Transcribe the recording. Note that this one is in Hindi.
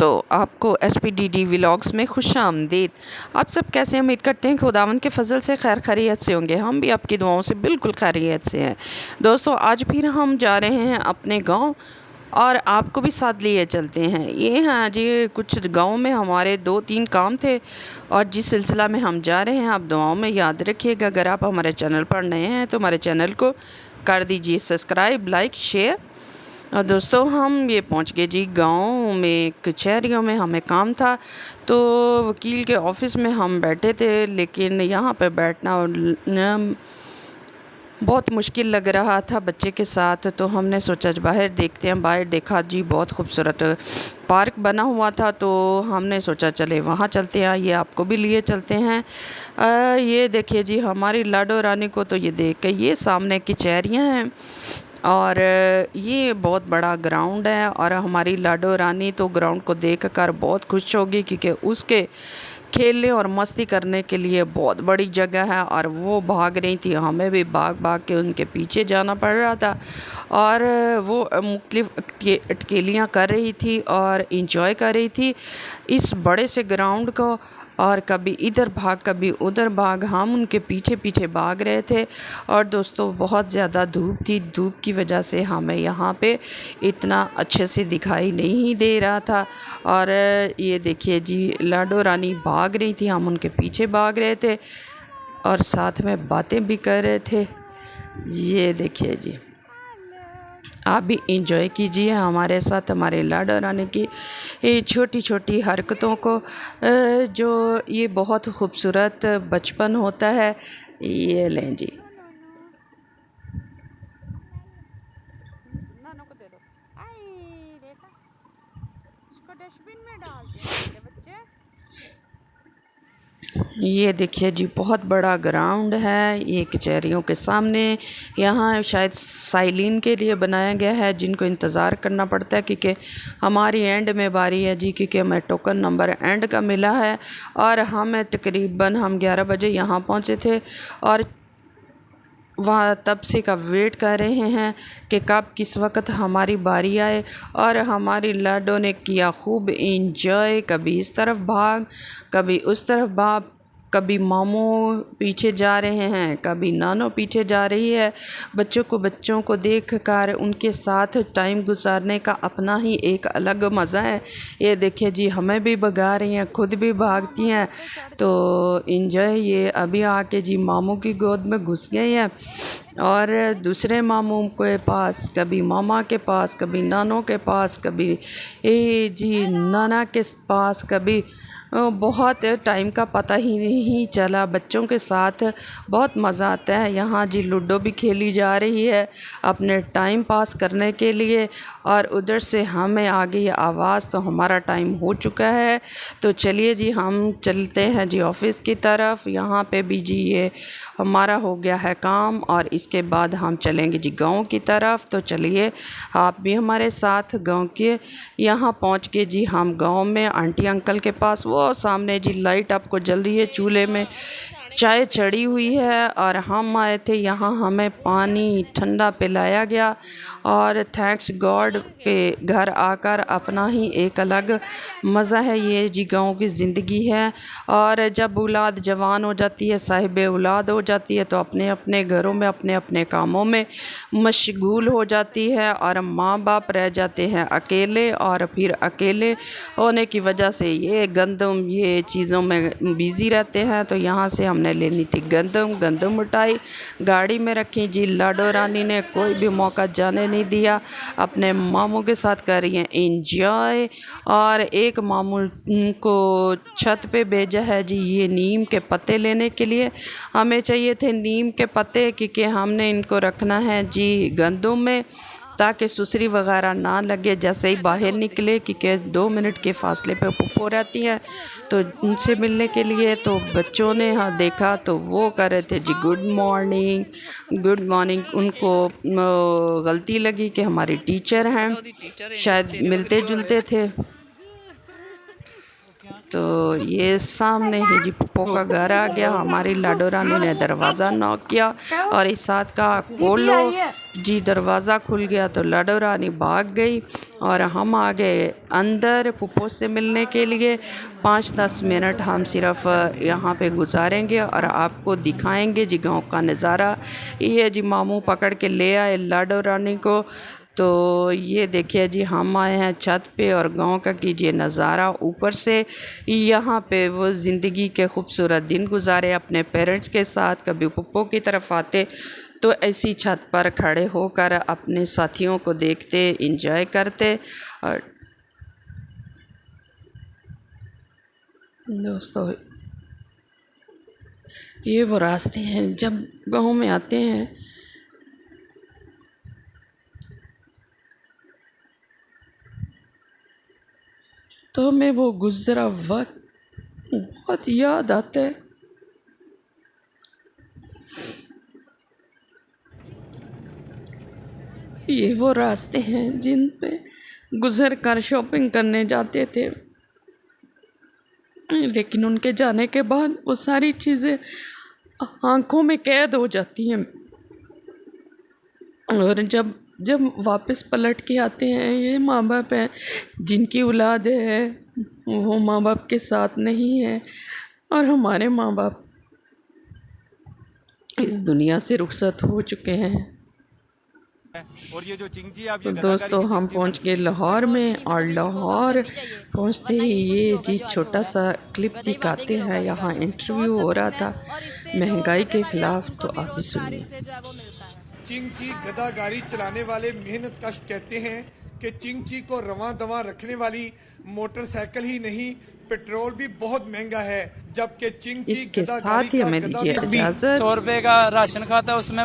दोस्तों, आपको एसपीडीडी व्लॉग्स में खुशामदीद। आप सब कैसे हैं? उम्मीद करते हैं खुदावंद के फजल से खैर खैरियत से होंगे। हम भी आपकी दुआओं से बिल्कुल खैरियत से हैं। दोस्तों, आज फिर हम जा रहे हैं अपने गांव और आपको भी साथ लिए चलते हैं। ये हैं जी, कुछ गांव में हमारे 2-3 काम थे और जिस सिलसिला में हम जा रहे हैं आप दुआओं में याद रखिएगा। अगर आप हमारे चैनल पर नए हैं तो हमारे चैनल को कर दीजिए सब्सक्राइब, लाइक, शेयर। और दोस्तों, हम ये पहुंच गए जी गांव में। कचहरियों में हमें काम था तो वकील के ऑफिस में हम बैठे थे, लेकिन यहाँ पे बैठना बहुत मुश्किल लग रहा था बच्चे के साथ। तो हमने सोचा बाहर देखते हैं। बाहर देखा जी, बहुत खूबसूरत पार्क बना हुआ था, तो हमने सोचा चले वहाँ चलते हैं। ये आपको भी लिए चलते हैं। ये देखिए जी, हमारी लाडो रानी को तो ये देख के ये सामने कचहरियाँ हैं और ये बहुत बड़ा ग्राउंड है और हमारी लाडो रानी तो ग्राउंड को देखकर बहुत खुश होगी, क्योंकि उसके खेलने और मस्ती करने के लिए बहुत बड़ी जगह है। और वो भाग रही थी, हमें भी भाग भाग के उनके पीछे जाना पड़ रहा था और वो मुख्तलिफ अटकेलियाँ कर रही थी और इंजॉय कर रही थी इस बड़े से ग्राउंड को। और कभी इधर भाग कभी उधर भाग, हम उनके पीछे पीछे भाग रहे थे। और दोस्तों, बहुत ज़्यादा धूप थी। धूप की वजह से हमें यहाँ पे इतना अच्छे से दिखाई नहीं दे रहा था। और ये देखिए जी, लाडो रानी भाग रही थी, हम उनके पीछे भाग रहे थे और साथ में बातें भी कर रहे थे। ये देखिए जी, आप भी इंजॉय कीजिए हमारे साथ हमारे लाडो रानी की ये छोटी छोटी हरकतों को, जो ये बहुत खूबसूरत बचपन होता है। ये लें जी। नानो को दे दो। आई देखा, इसको डस्टबिन में डाल दे बच्चे। ये देखिए जी, बहुत बड़ा ग्राउंड है ये कचहरियों के सामने। यहाँ शायद साइलिन के लिए बनाया गया है, जिनको इंतज़ार करना पड़ता है क्योंकि हमारी एंड में बारी है जी, क्योंकि हमें टोकन नंबर एंड का मिला है। और हम तकरीबन 11 बजे यहाँ पहुँचे थे और वहाँ तब से का वेट कर रहे हैं कि कब किस वक्त हमारी बारी आए। और हमारी लाडो ने किया खूब इंजॉय, कभी इस तरफ भाग कभी उस तरफ भाग, कभी मामू पीछे जा रहे हैं कभी नानो पीछे जा रही है। बच्चों को देखकर उनके साथ टाइम गुजारने का अपना ही एक अलग मज़ा है। ये देखिए जी, हमें भी भगा रही हैं, खुद भी भागती हैं, तो इंजॉय। ये अभी आके जी मामू की गोद में घुस गए हैं और दूसरे मामू के पास, कभी मामा के पास, कभी नानों के पास, कभी जी नाना के पास, कभी बहुत टाइम का पता ही नहीं चला। बच्चों के साथ बहुत मज़ा आता है। यहाँ जी लूडो भी खेली जा रही है अपने टाइम पास करने के लिए। और उधर से हमें आ गई आवाज़, तो हमारा टाइम हो चुका है। तो चलिए जी, हम चलते हैं जी ऑफ़िस की तरफ। यहाँ पे भी जी ये हमारा हो गया है काम और इसके बाद हम चलेंगे जी गांव की तरफ। तो चलिए आप भी हमारे साथ गांव के यहाँ पहुँच के जी हम गांव में आंटी अंकल के पास, वो सामने जी लाइट आपको जल रही है, चूल्हे में चाय चढ़ी हुई है और हम आए थे यहाँ, हमें पानी ठंडा पिलाया गया। और थैंक्स गॉड के घर आकर अपना ही एक अलग मज़ा है। ये जी गाँव की ज़िंदगी है। और जब औलाद जवान हो जाती है, साहिब औलाद हो जाती है, तो अपने अपने घरों में अपने अपने कामों में मशगूल हो जाती है और माँ बाप रह जाते हैं अकेले। और फिर अकेले होने की वजह से ये गंदम ये चीज़ों में बिज़ी रहते हैं। तो यहाँ से हमने लेनी थी गंदम मिठाई, गाड़ी में रखी जी। लाडो रानी ने कोई भी मौका जाने नहीं दिया, अपने मामू के साथ कर रही हैं एंजॉय। और एक मामू को छत पे भेजा है जी ये नीम के पत्ते लेने के लिए। हमें चाहिए थे नीम के पत्ते, क्योंकि हमने इनको रखना है जी गंदम में, ताकि सुसरी वगैरह ना लगे जैसे ही बाहर निकले, क्योंकि 2 मिनट के फासले पे पुप्पो रहती है। तो उनसे मिलने के लिए तो बच्चों ने हाँ देखा, तो वो कर रहे थे जी गुड मॉर्निंग। उनको गलती लगी कि हमारी टीचर हैं, शायद मिलते जुलते थे। तो ये सामने ही जी पप्पो का घर आ गया। हमारी लाडो रानी ने दरवाज़ा नॉक किया और इस हाथ का खोलो जी, दरवाज़ा खुल गया तो लाडो रानी भाग गई और हम आ गए अंदर पप्पो से मिलने के लिए। 5-10 मिनट हम सिर्फ यहाँ पे गुजारेंगे और आपको दिखाएंगे जी गांव का नज़ारा। ये जी मामू पकड़ के ले आए लाडो रानी को। तो ये देखिए जी हम आए हैं छत पे और गांव का कीजिए नज़ारा ऊपर से। यहाँ पे वो ज़िंदगी के खूबसूरत दिन गुजारे अपने पेरेंट्स के साथ। कभी पप्पो की तरफ आते तो ऐसी छत पर खड़े होकर अपने साथियों को देखते, एंजॉय करते। और दोस्तों ये वो रास्ते हैं जब गांव में आते हैं तो हमें वो गुज़रा वक्त बहुत याद आता है। ये वो रास्ते हैं जिन पे गुज़र कर शॉपिंग करने जाते थे, लेकिन उनके जाने के बाद वो सारी चीज़ें आँखों में कैद हो जाती हैं। और जब जब वापस पलट के आते हैं, ये माँ बाप हैं जिनकी औलाद है वो माँ बाप के साथ नहीं है और हमारे माँ बाप इस दुनिया से रुखसत हो चुके हैं। और ये जो चिंची आप तो ये दोस्तों हम पहुंच गए लाहौर में और लाहौर पहुंचते ही ये जी छोटा सा क्लिप दिखाते हैं। यहाँ इंटरव्यू हो रहा था महंगाई के खिलाफ, तो आप भी सुनिए। चिंची गधा गाड़ी चलाने वाले मेहनत कश कहते हैं कि चिंची को रवां दवां रखने वाली मोटरसाइकिल ही नहीं पेट्रोल भी बहुत महंगा है, जबकि चिंची इसके गधा साथ ही हमें दीजिए इजाज़त। 100 रुपए का राशन खाता है उसमें